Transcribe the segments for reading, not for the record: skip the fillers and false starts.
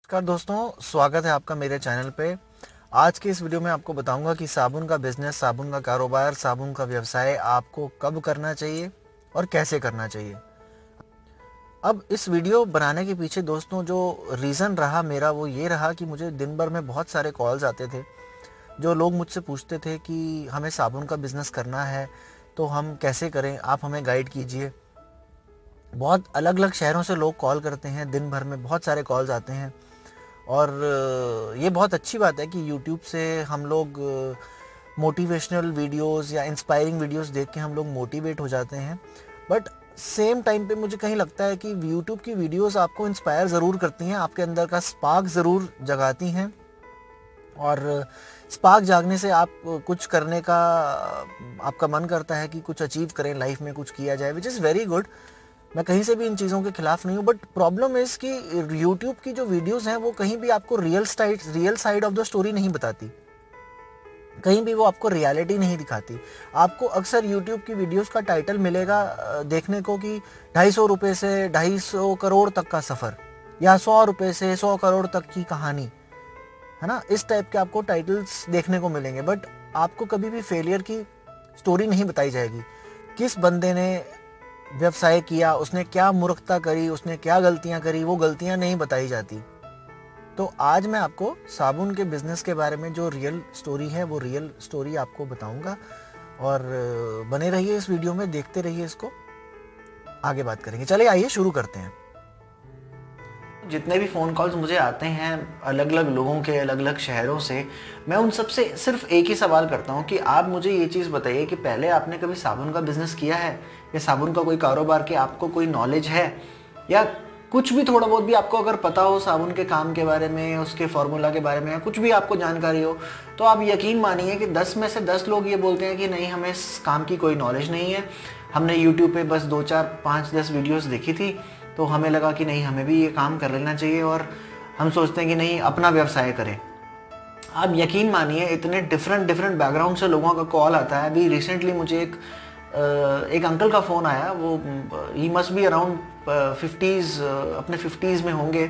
नमस्कार दोस्तों, स्वागत है आपका मेरे चैनल पे। आज के इस वीडियो में आपको बताऊंगा कि साबुन का बिजनेस, साबुन का कारोबार, साबुन का व्यवसाय आपको कब करना चाहिए और कैसे करना चाहिए। अब इस वीडियो बनाने के पीछे दोस्तों जो रीज़न रहा मेरा वो ये रहा कि मुझे दिन भर में बहुत सारे कॉल्स आते थे। जो लोग मुझसे पूछते थे कि हमें साबुन का बिज़नेस करना है तो हम कैसे करें, आप हमें गाइड कीजिए। बहुत अलग अलग शहरों से लोग कॉल करते हैं, दिन भर में बहुत सारे कॉल्स आते हैं। और ये बहुत अच्छी बात है कि यूट्यूब से हम लोग मोटिवेशनल वीडियोस या इंस्पायरिंग वीडियोस देख के हम लोग मोटिवेट हो जाते हैं। बट सेम टाइम पे मुझे कहीं लगता है कि यूट्यूब की वीडियोस आपको इंस्पायर ज़रूर करती हैं, आपके अंदर का स्पार्क ज़रूर जगाती हैं। और स्पार्क जागने से आप कुछ करने का आपका मन करता है कि कुछ अचीव करें लाइफ में, कुछ किया जाए, विच इज़ वेरी गुड। मैं कहीं से भी इन चीज़ों के खिलाफ नहीं हूँ। बट प्रॉब्लम इज़ कि यूट्यूब की जो वीडियोस हैं वो कहीं भी आपको real side of the story नहीं बताती। कहीं भी वो आपको रियलिटी नहीं दिखाती। आपको अक्सर यूट्यूब की वीडियोस का टाइटल मिलेगा देखने को कि 250 रुपये से 250 करोड़ तक का सफ़र, या 100 रुपये से 100 करोड़ तक की कहानी, है ना। इस टाइप के आपको टाइटल्स देखने को मिलेंगे। बट आपको कभी भी फेलियर की स्टोरी नहीं बताई जाएगी। किस बंदे ने व्यवसाय किया, उसने क्या मूर्खता करी, उसने क्या गलतियां करी, वो गलतियां नहीं बताई जाती। तो आज मैं आपको साबुन के बिजनेस के बारे में जो रियल स्टोरी है वो रियल स्टोरी आपको बताऊंगा। और बने रहिए इस वीडियो में, देखते रहिए इसको, आगे बात करेंगे। चलिए आइए शुरू करते हैं। जितने भी फ़ोन कॉल्स मुझे आते हैं अलग अलग लोगों के, अलग अलग शहरों से, मैं उन सब से सिर्फ एक ही सवाल करता हूँ कि आप मुझे ये चीज़ बताइए कि पहले आपने कभी साबुन का बिज़नेस किया है, या साबुन का कोई कारोबार की आपको कोई नॉलेज है, या कुछ भी थोड़ा बहुत भी आपको अगर पता हो साबुन के काम के बारे में, उसके फार्मूला के बारे में, या कुछ भी आपको जानकारी हो, तो आप यकीन मानिए कि 10 में से 10 लोग ये बोलते हैं कि नहीं, हमें इस काम की कोई नॉलेज नहीं है। हमने यूट्यूब पे बस 2 4 5 10 वीडियोस देखी थी, तो हमें लगा कि नहीं, हमें भी ये काम कर लेना चाहिए, और हम सोचते हैं कि नहीं, अपना व्यवसाय करें। आप यकीन मानिए इतने डिफरेंट डिफरेंट बैकग्राउंड से लोगों का कॉल आता है। अभी रिसेंटली मुझे एक अंकल का फ़ोन आया, वो he must be around 50s, अपने 50s में होंगे,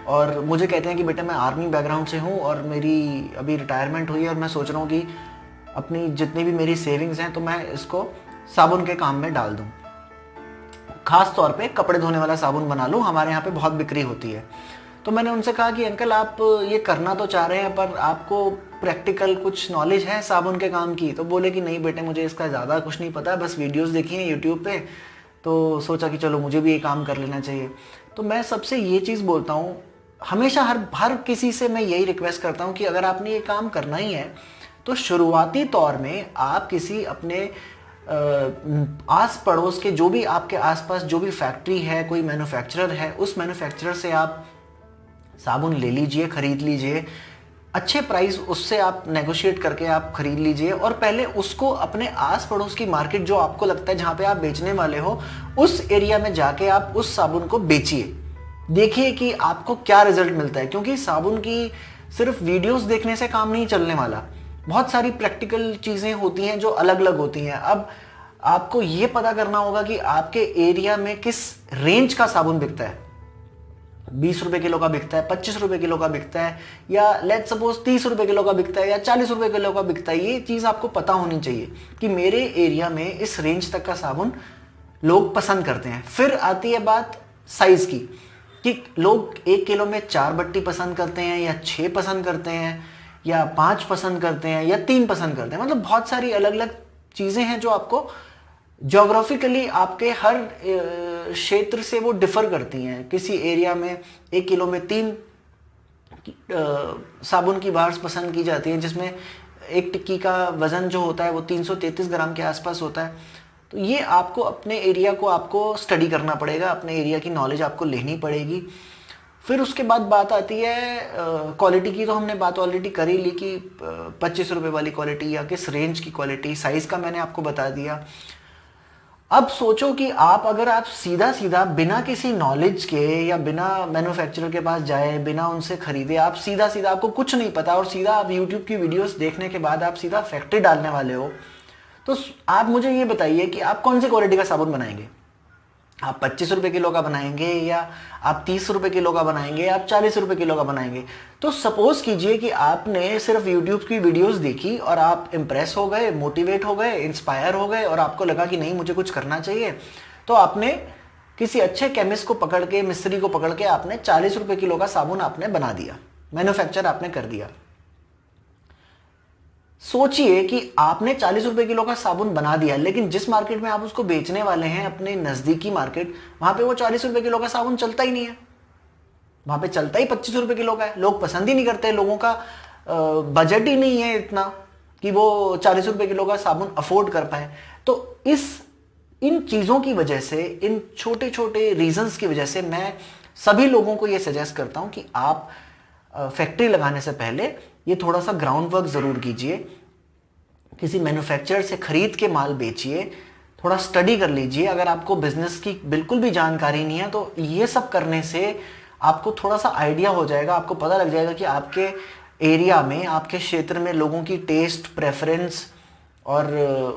और मुझे कहते हैं कि बेटा मैं आर्मी बैकग्राउंड से हूँ और मेरी अभी रिटायरमेंट हुई है, और मैं सोच रहा हूँ कि अपनी जितनी भी मेरी सेविंग्स हैं तो मैं इसको साबुन के काम में डाल दूँ, खास तौर पे कपड़े धोने वाला साबुन बना लूँ, हमारे यहाँ पे बहुत बिक्री होती है। तो मैंने उनसे कहा कि अंकल आप ये करना तो चाह रहे हैं, पर आपको प्रैक्टिकल कुछ नॉलेज है साबुन के काम की? तो बोले कि नहीं बेटे, मुझे इसका ज़्यादा कुछ नहीं पता, बस वीडियोस देखी हैं यूट्यूब पे, तो सोचा कि चलो मुझे भी ये काम कर लेना चाहिए। तो मैं सबसे ये चीज़ बोलता हूँ, हमेशा हर किसी से मैं यही रिक्वेस्ट करता हूँ कि अगर आपने ये काम करना ही है तो शुरुआती तौर में आप किसी अपने आस पड़ोस के, जो भी आपके आसपास जो भी फैक्ट्री है, कोई मैन्युफैक्चरर है, उस मैन्युफैक्चरर से आप साबुन ले लीजिए, खरीद लीजिए, अच्छे प्राइस उससे आप नेगोशिएट करके आप खरीद लीजिए, और पहले उसको अपने आस पड़ोस की मार्केट जो आपको लगता है जहाँ पे आप बेचने वाले हो, उस एरिया में जाके आप उस साबुन को बेचिए। देखिए कि आपको क्या रिजल्ट मिलता है, क्योंकि साबुन की सिर्फ वीडियोस देखने से काम नहीं चलने वाला। बहुत सारी प्रैक्टिकल चीज़ें होती हैं जो अलग अलग होती हैं। अब आपको ये पता करना होगा कि आपके एरिया में किस रेंज का साबुन बिकता है। 20 रुपए किलो का बिकता है, 25 रुपए किलो का बिकता है, या लेट सपोज 30 रुपए किलो का बिकता है, या 40 रुपए किलो का बिकता है। ये चीज़ आपको पता होनी चाहिए कि मेरे एरिया में इस रेंज तक का साबुन लोग पसंद करते हैं। फिर आती है बात साइज की, कि लोग 1 किलो में 4 बट्टी पसंद करते हैं, या 6 पसंद करते हैं, या 5 पसंद करते हैं, या 3 पसंद करते हैं। मतलब बहुत सारी अलग अलग चीज़ें हैं जो आपको ज्योग्राफिकली आपके हर क्षेत्र से वो डिफर करती हैं। किसी एरिया में 1 किलो में 3 साबुन की बार्स पसंद की जाती हैं, जिसमें एक टिक्की का वज़न जो होता है वो 333 ग्राम के आसपास होता है। तो ये आपको अपने एरिया को आपको स्टडी करना पड़ेगा, अपने एरिया की नॉलेज आपको लेनी पड़ेगी। फिर उसके बाद बात आती है क्वालिटी की। तो हमने बात ऑलरेडी कर ही ली कि 25 रुपये वाली क्वालिटी या किस रेंज की क्वालिटी, साइज़ का मैंने आपको बता दिया। अब सोचो कि अगर आप सीधा सीधा बिना किसी नॉलेज के, या बिना मैन्युफैक्चरर के पास जाए, बिना उनसे खरीदे, आप सीधा सीधा, आपको कुछ नहीं पता, और सीधा आप यूट्यूब की वीडियोस देखने के बाद आप सीधा फैक्ट्री डालने वाले हो, तो आप मुझे ये बताइए कि आप कौन सी क्वालिटी का साबुन बनाएंगे? आप 25 रुपए किलो का बनाएंगे या आप 30 रुपए किलो का बनाएंगे या आप 40 रुपए किलो का बनाएंगे। तो सपोज कीजिए कि आपने सिर्फ यूट्यूब की वीडियोस देखी और आप इम्प्रेस हो गए, मोटिवेट हो गए, इंस्पायर हो गए और आपको लगा कि नहीं मुझे कुछ करना चाहिए। तो आपने किसी अच्छे केमिस्ट को पकड़ के, मिस्त्री को पकड़ के आपने 40 रुपए किलो का साबुन आपने बना दिया, मैन्युफैक्चर आपने कर दिया। सोचिए कि आपने 40 रुपए किलो का साबुन बना दिया, लेकिन जिस मार्केट में आप उसको बेचने वाले हैं, अपने नजदीकी मार्केट, वहां पे वो 40 रुपए किलो का साबुन चलता ही नहीं है। वहां पे चलता ही 25 रुपए किलो का है। लोग पसंद ही नहीं करते, लोगों का बजट ही नहीं है इतना कि वो 40 रुपए किलो का साबुन अफोर्ड कर पाए। तो इन चीज़ों की वजह से, इन छोटे छोटे रीजंस की वजह से मैं सभी लोगों को ये सजेस्ट करता हूँ कि आप फैक्ट्री लगाने से पहले ये थोड़ा सा ग्राउंड वर्क ज़रूर कीजिए। किसी मैन्युफैक्चरर से खरीद के माल बेचिए, थोड़ा स्टडी कर लीजिए। अगर आपको बिजनेस की बिल्कुल भी जानकारी नहीं है तो ये सब करने से आपको थोड़ा सा आइडिया हो जाएगा, आपको पता लग जाएगा कि आपके एरिया में, आपके क्षेत्र में लोगों की टेस्ट, प्रेफरेंस और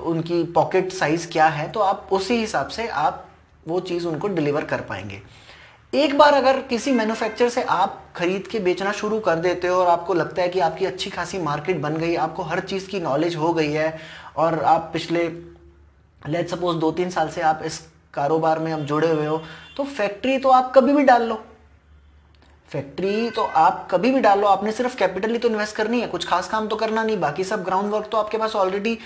उनकी पॉकेट साइज क्या है। तो आप उसी हिसाब से आप वो चीज़ उनको डिलीवर कर पाएंगे। एक बार अगर किसी मैन्युफैक्चरर से आप खरीद के बेचना शुरू कर देते हो और आपको लगता है कि आपकी अच्छी खासी मार्केट बन गई, आपको हर चीज़ की नॉलेज हो गई है और आप पिछले लेट्स सपोज 2-3 साल से आप इस कारोबार में अब जुड़े हुए हो, तो फैक्ट्री तो आप कभी भी डाल लो। फैक्ट्री तो आप कभी भी डाल लो। आपने सिर्फ कैपिटल ही तो इन्वेस्ट करनी है, कुछ खास काम तो करना नहीं। बाकी सब ग्राउंड वर्क तो आपके पास ऑलरेडी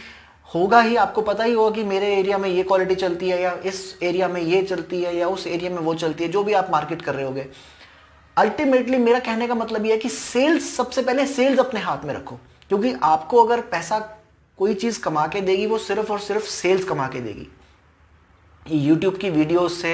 होगा ही। आपको पता ही होगा कि मेरे एरिया में ये क्वालिटी चलती है या इस एरिया में ये चलती है या उस एरिया में वो चलती है, जो भी आप मार्केट कर रहे होगे। अल्टीमेटली मेरा कहने का मतलब ये है कि सेल्स, सबसे पहले सेल्स अपने हाथ में रखो, क्योंकि आपको अगर पैसा कोई चीज़ कमा के देगी वो सिर्फ और सिर्फ सेल्स कमा के देगी। यूट्यूब की वीडियो से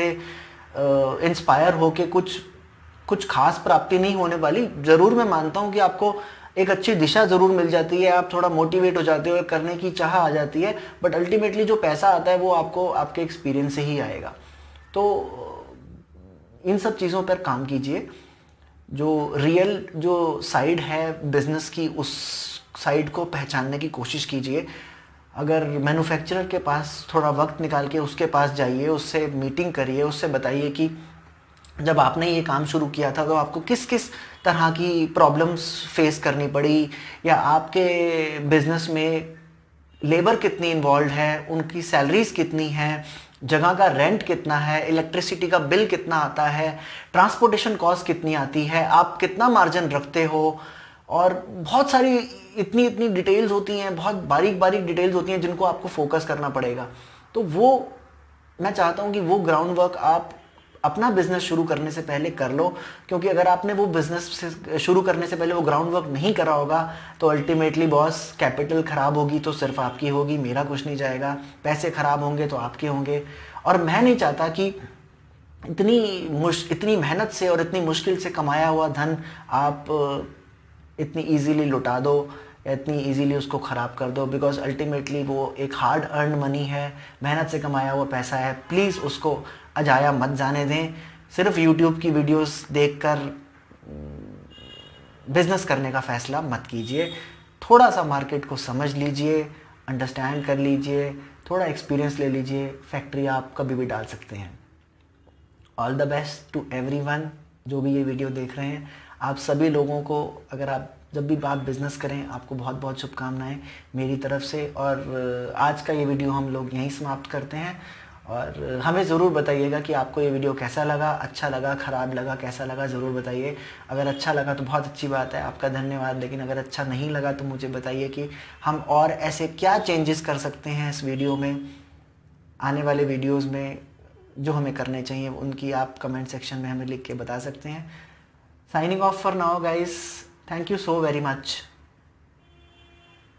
इंस्पायर होके कुछ खास प्राप्ति नहीं होने वाली। ज़रूर मैं मानता हूँ कि आपको एक अच्छी दिशा ज़रूर मिल जाती है, आप थोड़ा मोटिवेट हो जाते हो, करने की चाह आ जाती है, बट अल्टीमेटली जो पैसा आता है वो आपको आपके एक्सपीरियंस से ही आएगा। तो इन सब चीज़ों पर काम कीजिए। जो रियल जो साइड है बिजनेस की, उस साइड को पहचानने की कोशिश कीजिए। अगर मैन्युफैक्चरर के पास थोड़ा वक्त निकाल के उसके पास जाइए, उससे मीटिंग करिए, उससे बताइए कि जब आपने ये काम शुरू किया था तो आपको किस किस तरह की प्रॉब्लम्स फेस करनी पड़ी, या आपके बिजनेस में लेबर कितनी इन्वॉल्व है, उनकी सैलरीज कितनी हैं, जगह का रेंट कितना है, इलेक्ट्रिसिटी का बिल कितना आता है, ट्रांसपोर्टेशन कॉस्ट कितनी आती है, आप कितना मार्जिन रखते हो, और बहुत सारी इतनी इतनी डिटेल्स होती हैं, बहुत बारीक बारीक डिटेल्स होती हैं जिनको आपको फोकस करना पड़ेगा। तो वो मैं चाहता हूँ कि वो ग्राउंड वर्क आप अपना बिजनेस शुरू करने से पहले कर लो, क्योंकि अगर आपने वो बिजनेस से शुरू करने से पहले वो ग्राउंड वर्क नहीं करा होगा तो अल्टीमेटली बॉस कैपिटल ख़राब होगी तो सिर्फ आपकी होगी, मेरा कुछ नहीं जाएगा। पैसे ख़राब होंगे तो आपके होंगे। और मैं नहीं चाहता कि इतनी मेहनत से और इतनी मुश्किल से कमाया हुआ धन आप इतनी ईजीली लुटा दो या इतनी ईजीली उसको ख़राब कर दो, बिकॉज अल्टीमेटली वो एक हार्ड अर्न मनी है, मेहनत से कमाया हुआ पैसा है। प्लीज़ उसको अजाया मत जाने दें। सिर्फ यूट्यूब की वीडियोस देखकर बिजनेस करने का फ़ैसला मत कीजिए। थोड़ा सा मार्केट को समझ लीजिए, अंडरस्टैंड कर लीजिए, थोड़ा एक्सपीरियंस ले लीजिए। फैक्ट्री आप कभी भी डाल सकते हैं। All the best to everyone जो भी ये वीडियो देख रहे हैं। आप सभी लोगों को, अगर आप जब भी आप बिज़नेस करें, आपको बहुत बहुत शुभकामनाएं मेरी तरफ से। और आज का ये वीडियो हम लोग यहीं समाप्त करते हैं। और हमें ज़रूर बताइएगा कि आपको ये वीडियो कैसा लगा, अच्छा लगा, ख़राब लगा, कैसा लगा, ज़रूर बताइए। अगर अच्छा लगा तो बहुत अच्छी बात है, आपका धन्यवाद। लेकिन अगर अच्छा नहीं लगा तो मुझे बताइए कि हम और ऐसे क्या चेंजेस कर सकते हैं इस वीडियो में, आने वाले वीडियोज़ में जो हमें करने चाहिए, उनकी आप कमेंट सेक्शन में हमें लिख के बता सकते हैं। Signing off for now guys, thank you so very much.